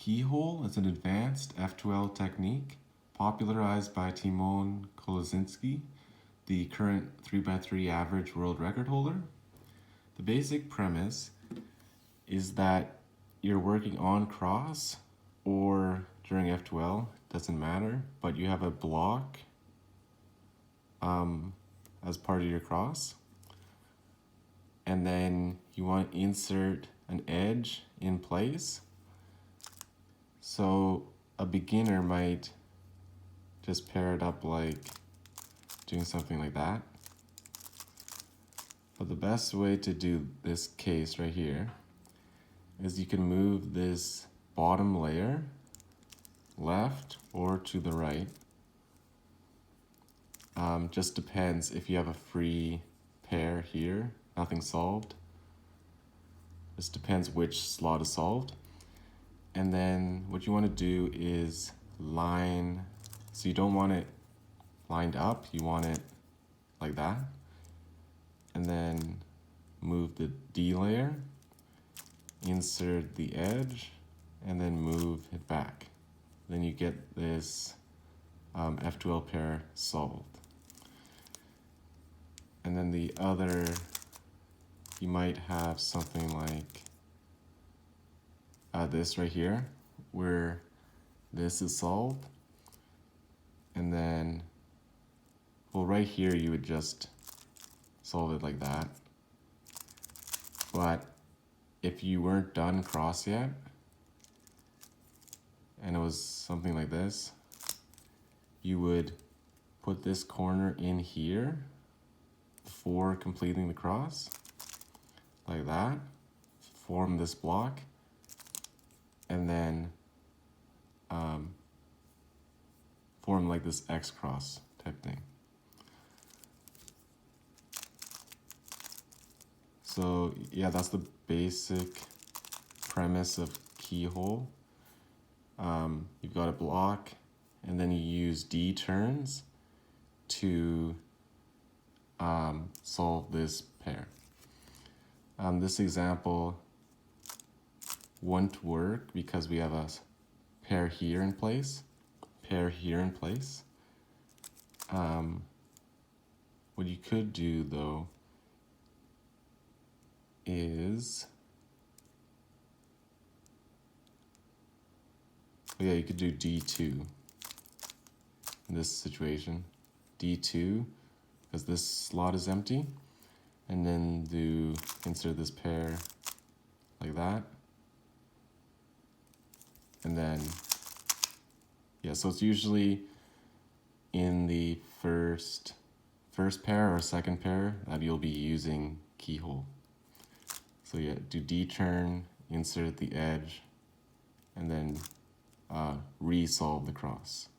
Keyhole is an advanced F12 technique popularized by Timon Kolozinski, the current 3x3 average world record holder. The basic premise is that you're working on cross or during F12, doesn't matter, but you have a block as part of your cross. And then you want to insert an edge in place. So a beginner might just pair it up like doing something like that. But the best way to do this case right here is you can move this bottom layer left or to the right. Just depends if you have a free pair here, nothing solved. Just depends which slot is solved. And then what you want to do is line, so you don't want it lined up, you want it like that. And then move the D layer, insert the edge, and then move it back. Then you get this F12 pair solved. And then the other, you might have something like this right here, where this is solved. And then, well, right here you would just solve it like that. But if you weren't done cross yet, and it was something like this, you would put this corner in here before completing the cross, like that, form this block, and then form like this X cross type thing. So yeah, that's the basic premise of Keyhole. You've got a block, and then you use D turns to solve this pair. This example won't work because we have a pair here in place, pair here in place. What you could do though is, yeah, you could do D2 in this situation. D2, because this slot is empty, and then insert this pair like that. And then, yeah, so it's usually in the first pair or second pair that you'll be using Keyhole. So yeah, do D turn, insert the edge, and then resolve the cross.